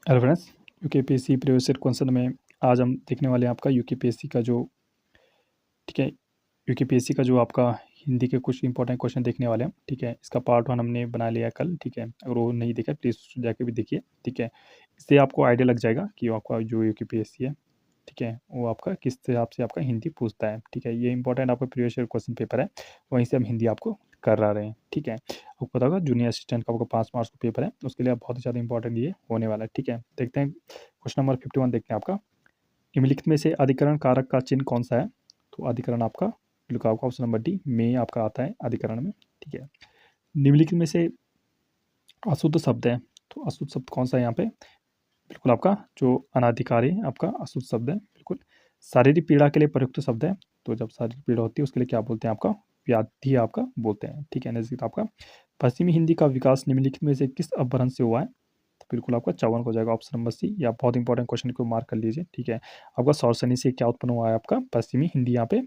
Hello friends, UKPSC previous year question में आज हम देखने वाले हैं आपका यूकेपीएससी का जो ठीक है यूकेपीएससी का जो आपका हिंदी के कुछ इंपॉर्टेंट क्वेश्चन देखने वाले हैं। ठीक है, इसका पार्ट 1 हमने बना लिया है कल। ठीक है, अगर वो नहीं देखा प्लीज़ जाके भी देखिए। ठीक है, इससे आपको आइडिया लग जाएगा कि आपका जो यूकेपीएससी है, ठीक है, वो आपका किस हिसाब से आपका हिंदी पूछता है। ठीक है, ये इंपॉर्टेंट आपका प्रीवियस ईयर क्वेश्चन पेपर है, वहीं से हम हिंदी आपको करा रहे हैं। ठीक है, आपको पता होगा जूनियर असिस्टेंट का आपको 5 मार्क्स का पेपर है, उसके लिए बहुत ही ज़्यादा इंपॉर्टेंट ये होने वाला है। ठीक है, देखते हैं क्वेश्चन नंबर 51 देखते हैं आपका। निम्नलिखित में से अधिकरण कारक का चिन्ह कौन सा है? तो अधिकरण आपका बिल्कुल आपका ऑप्शन नंबर डी में आपका आता है अधिकरण में। ठीक है, निम्नलिखित में से अशुद्ध शब्द है, तो अशुद्ध शब्द कौन सा है यहाँ पे? बिल्कुल आपका जो अनाधिकारी है आपका अशुद्ध शब्द है। बिल्कुल शारीरिक पीड़ा के लिए प्रयुक्त शब्द है, तो जब शारीरिक पीड़ा होती है उसके लिए क्या बोलते हैं? आपका व्याधि आपका बोलते हैं। ठीक है, नजदीक आपका पश्चिमी हिंदी का विकास निम्नलिखित में से किस अपभ्रंश से हुआ है? तो बिल्कुल आपका 54 हो जाएगा ऑप्शन नंबर सी। या बहुत इंपॉर्टेंट क्वेश्चन को मार्क कर लीजिए। ठीक है, आपका सौरसनी से क्या उत्पन्न हुआ है? आपका पश्चिमी हिंदी यहाँ पे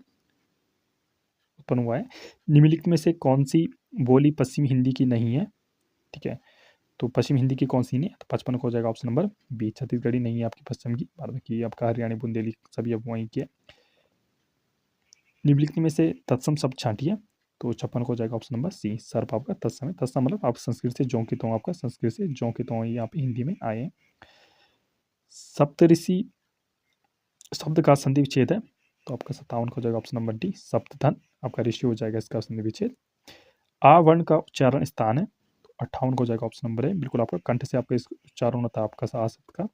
उत्पन्न हुआ है। निम्नलिखित में से कौन सी बोली पश्चिमी हिंदी की नहीं है? ठीक है, तो पश्चिम हिंदी की कौन सी नहीं है? तो 55 को हो जाएगा ऑप्शन नंबर बी। छत्तीसगढ़ी नहीं है आपकी पश्चिम की, बाद बाकी आपका हरियाणी बुंदेली सभी अब वहीं की है। निम्नलिखित में से तत्सम शब्द छांटिए, तो 56 को हो जाएगा ऑप्शन नंबर सी। सर्प आपका तत्सम है। तत्सम मतलब आप संस्कृत से जों के तो आपका संस्कृत से जों के तो यहाँ पे हिंदी में आए हैं। सप्तऋषि शब्द का संधि विच्छेद है, तो आपका 57 को हो जाएगा ऑप्शन नंबर डी। सप्तधन आपका ऋषि हो जाएगा इसका संधि विच्छेद। आ वर्ण का उच्चारण स्थान है, तो 58 को हो जाएगा ऑप्शन नंबर ए। बिल्कुल आपका कंठ से आपका इस उच्चारण होता है आपका आ शब्द का।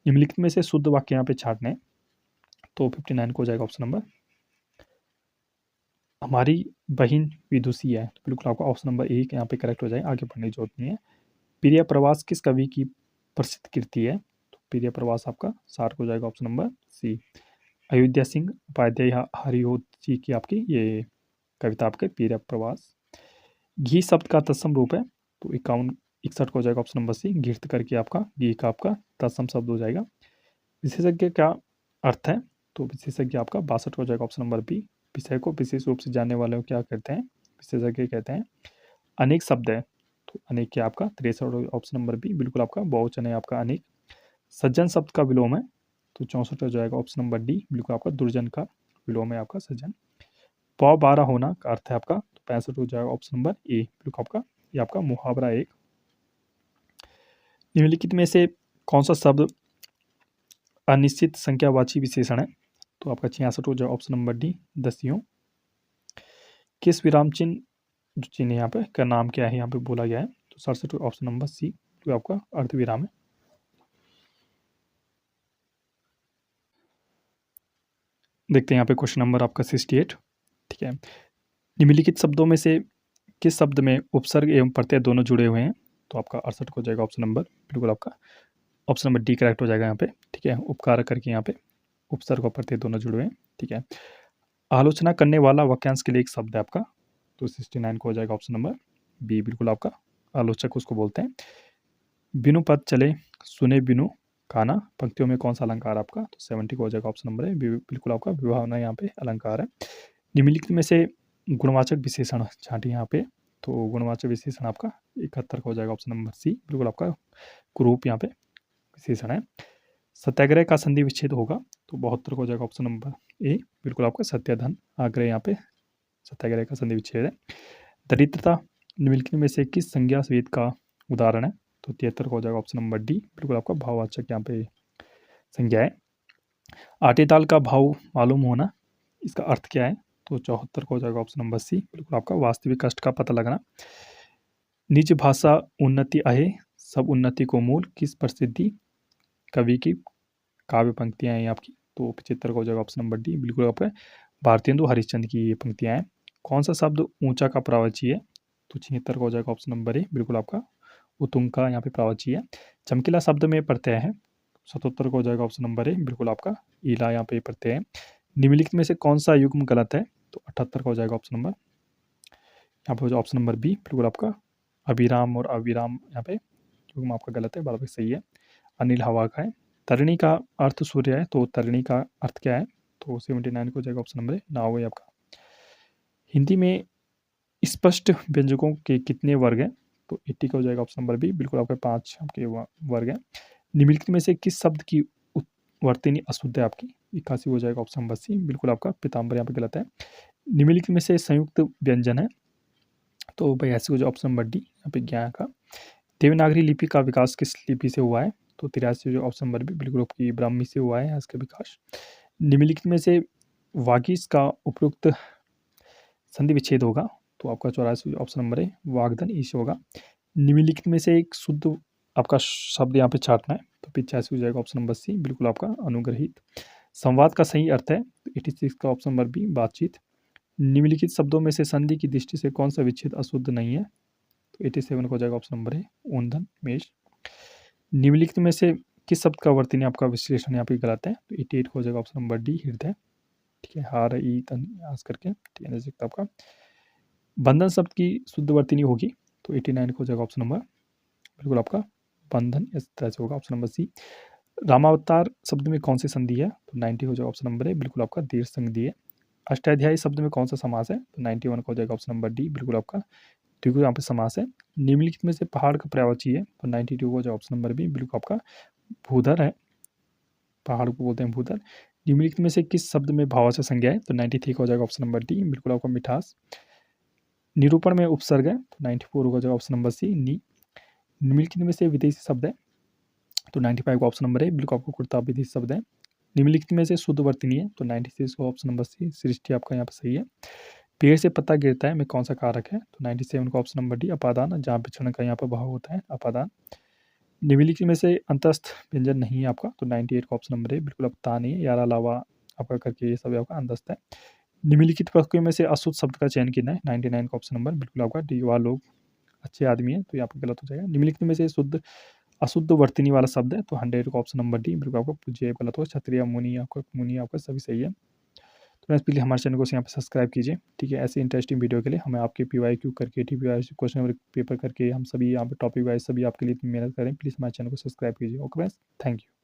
निम्नलिखित में से शुद्ध वाक्य यहाँ पे छाटने हैं, तो 59 को हो जाएगा ऑप्शन नंबर हमारी बहन विदुषी है, तो बिल्कुल आपका ऑप्शन नंबर एक यहाँ पे करेक्ट हो जाएगा, आगे बढ़ने की जरूरत नहीं है। प्रिय प्रवास किस कवि की प्रसिद्ध कृति है? तो प्रिय प्रवास आपका 60 को हो जाएगा option number C. Ayodhya Singh Upadhyay Hariaudh ji की आपकी ये कविता आपके प्रिय प्रवास। घी शब्द का तत्सम रूप है, तो 61 को हो जाएगा ऑप्शन नंबर सी। घृत करके आपका घी का आपका तत्सम शब्द हो जाएगा। विशेषज्ञ क्या अर्थ है? तो विशेषज्ञ आपका 62 हो जाएगा ऑप्शन नंबर बी। विषय को विशेष रूप से जानने वाले को क्या कहते हैं? विशेषज्ञ कहते हैं। अनेक शब्द है, तो अनेक क्या आपका 63 ऑप्शन नंबर बी। बिल्कुल आपका बहुवचन है आपका अनेक। सज्जन शब्द का विलोम है, तो 64 हो जाएगा ऑप्शन नंबर डी। बिल्कुल आपका दुर्जन का विलोम है आपका सज्जन। पौ 12 होना का अर्थ है आपका, तो 65 हो जाएगा ऑप्शन नंबर ए। बिल्कुल आपका ये आपका मुहावरा एक। निम्नलिखित में से कौन सा शब्द अनिश्चित संख्यावाची विशेषण है? तो आपका 66 हो जाएगा ऑप्शन नंबर डी दस्युं। किस विराम चिन्ह जो चिन्ह यहाँ पे का नाम क्या है यहाँ पे बोला गया है? तो 67 ऑप्शन नंबर सी, जो आपका अर्ध विराम है। देखते हैं यहाँ पे क्वेश्चन नंबर आपका 68। ठीक है, निम्नलिखित शब्दों में से किस शब्द में उपसर्ग एवं प्रत्यय दोनों जुड़े हुए हैं? तो आपका 68 को हो जाएगा ऑप्शन नंबर बिल्कुल आपका ऑप्शन नंबर डी करेक्ट हो जाएगा यहाँ पे। ठीक है, उपकार करके यहाँ पे उपसर्ग और प्रत्यय दोनों जुड़े हुए हैं। ठीक है, आलोचना करने वाला वाक्यांश के लिए एक शब्द है आपका, तो 69 को हो जाएगा ऑप्शन नंबर बी। बिल्कुल आपका आलोचक उसको बोलते हैं। बिनु पद चले सुने बिनु खाना पंक्तियों में कौन सा अलंकार आपका? तो 70 को हो जाएगा ऑप्शन नंबर है। बिल्कुल आपका विभावना यहाँ पे अलंकार है। निम्नलिखित में से गुणवाचक विशेषण छांटिए यहाँ पे, तो गुणवाचक विशेषण आपका 71 का हो जाएगा ऑप्शन नंबर सी। बिल्कुल आपका कुरूप यहाँ पे विशेषण है। सत्याग्रह का संधि विच्छेद होगा, तो 72 को हो जाएगा ऑप्शन नंबर ए। बिल्कुल आपका सत्याधन आग्रह यहाँ पे सत्याग्रह का संधि विच्छेद है। दरिद्रता निम्नलिखित में से किस संज्ञा वेद का उदाहरण है? तो 73 को हो जाएगा ऑप्शन नंबर डी। बिल्कुल आपका भाववाचक यहाँ पे संज्ञा है। आटे दाल का भाव मालूम होना, इसका अर्थ क्या है? तो 74 को हो जाएगा ऑप्शन नंबर सी। बिल्कुल आपका वास्तविक कष्ट का पता लगना। निज भाषा उन्नति आहे सब उन्नति को मूल किस प्रसिद्धि कवि की काव्य पंक्तियां हैं आपकी? तो 75 का हो जाएगा ऑप्शन नंबर डी। बिल्कुल आपका भारतेंदु हरिश्चंद्र की ये पंक्तियां हैं। कौन सा शब्द ऊंचा का प्रवाची है? तो 76 का हो जाएगा ऑप्शन नंबर ए। बिल्कुल आपका उत्तुंग का यहाँ पे प्रवाची है। चमकीला शब्द में प्रत्यय है, 77 का हो जाएगा ऑप्शन नंबर ए। बिल्कुल आपका ईला यहाँ पे प्रत्यय है। निम्नलिखित में से कौन सा युग्म गलत है? तो 78 का हो जाएगा ऑप्शन नंबर यहाँ पे हो जाएगा ऑप्शन नंबर बी। बिल्कुल आपका अभिराम और अविराम यहाँ पे युग्म आपका गलत है, बराबर सही है। अनिल हवा का है। तरिणी का अर्थ सूर्य है, तो तरिणी का अर्थ क्या है? तो 79 को हो जाएगा ऑप्शन नंबर ए नाव है आपका। हिंदी में स्पष्ट व्यंजकों के कितने वर्ग हैं? तो 80 का हो जाएगा ऑप्शन नंबर बी। बिल्कुल आपके 5 आपके वर्ग हैं। निम्नलिखित में से किस शब्द की उत्वर्तनी अशुद्ध है आपकी? 81 हो जाएगा ऑप्शन नंबर सी, बिल्कुल आपका पीताम्बर यहाँ पे गलत है। निम्नलिखित में से संयुक्त व्यंजन है, तो 82 हो जाए ऑप्शन नंबर डी, यहाँ पे ज्ञा का। देवनागरी लिपि का विकास किस लिपि से हुआ है? तो 83 जो ऑप्शन नंबर बी, बिल्कुल आपकी ब्राह्मी से हुआ है इसका विकास। निम्नलिखित में से वागीश का उपयुक्त संधि विच्छेद होगा, तो आपका 84 ऑप्शन नंबर है वागधन ई से होगा। निम्नलिखित में से एक शुद्ध आपका शब्द यहाँ पे छाटना है, तो 85 हो जाएगा ऑप्शन नंबर सी, बिल्कुल आपका अनुग्रहित। संवाद का सही अर्थ है, तो 86 का ऑप्शन नंबर बी बातचीत। निम्नलिखित शब्दों में से संधि की दृष्टि से कौन सा विच्छेद अशुद्ध नहीं है? तो 87 को हो जाएगा ऑप्शन नंबर है ऊंधन मेष। निम्नलिखित में से किस शब्द का वर्तनी आपका विश्लेषण यहाँ पे गलत है? तो 88 को हो जाएगा ऑप्शन नंबर डी हृदय, ठीक है, हार ई तन आस करके, ठीक है, नजदीक आपका। बंधन शब्द की शुद्ध वर्तनी होगी, तो 89 को हो जाएगा ऑप्शन नंबर, बिल्कुल आपका बंधन इस तरह से होगा ऑप्शन नंबर सी। रामावतार शब्द में कौन सी संधि है? तो 90 हो जाएगा ऑप्शन नंबर है, बिल्कुल आपका दीर्घ संधि है। अष्टाध्यायी शब्द में कौन सा समास है? तो 91 को हो जाएगा ऑप्शन नंबर डी, बिल्कुल आपका द्विगु यहाँ पे समास है। निम्नलिखित में से पहाड़ का पर्यायवाची है, तो 92 को हो जाएगा ऑप्शन नंबर बी, बिल्कुल आपका भूधर है, पहाड़ को बोलते हैं भूधर। निम्नलिखित में से किस शब्द में भावार्थ संज्ञा है? तो 93 का हो जाएगा ऑप्शन नंबर डी, बिल्कुल आपका मिठास। निरूपण में उपसर्ग है, तो 94 हो जाएगा ऑप्शन नंबर सी नी। निम्नलिखित में से विदेशी शब्द है, तो 95 का ऑप्शन नंबर है, बिल्कुल आपको कुर्ता विदेशी शब्द है। निम्नलिखित में से शुद्ध वर्तनी है, तो 96 का ऑप्शन नंबर सी सृष्टि आपका यहाँ पर सही है। पेड़ से पत्ता गिरता है में कौन सा कारक है? तो 97 का ऑप्शन नंबर डी अपादान, जहाँ पे क्षण का यहाँ पर भाव होता है अपादान। निम्नलिखित में से अंतस्थ व्यंजन नहीं है आपका, तो 98 का ऑप्शन नंबर है, बिल्कुल अब ता नहीं है, यारा लावा आपका करके ये सब आपका अंतस्थ है। निम्नलिखित वाक्यों में से अशुद्ध शब्द का चयन किया है, 99 का ऑप्शन नंबर, बिल्कुल आपका डी वह लोग अच्छे आदमी है, तो यहाँ पर गलत हो जाएगा। निम्नलिखित में से शुद्ध अशुद्ध वर्तनी वाला शब्द है, तो 100 का ऑप्शन नंबर डी, बिल्कुल आपका पूज्य गलत होगा। क्षत्रिय मुनि आपका सभी सही है। तो फ्रेंड्स प्लीज़ हमारे चैनल को यहाँ पे सब्सक्राइब कीजिए, ठीक है। ऐसे इंटरेस्टिंग वीडियो के लिए हमें आपके PYQ करके TPY क्वेश्चन पेपर करके हम सभी यहाँ पे टॉपिक वाइज सभी आपके लिए मेहनत करें। प्लीज़ हमारे चैनल को सब्सक्राइब कीजिए। Okay friends, thank you.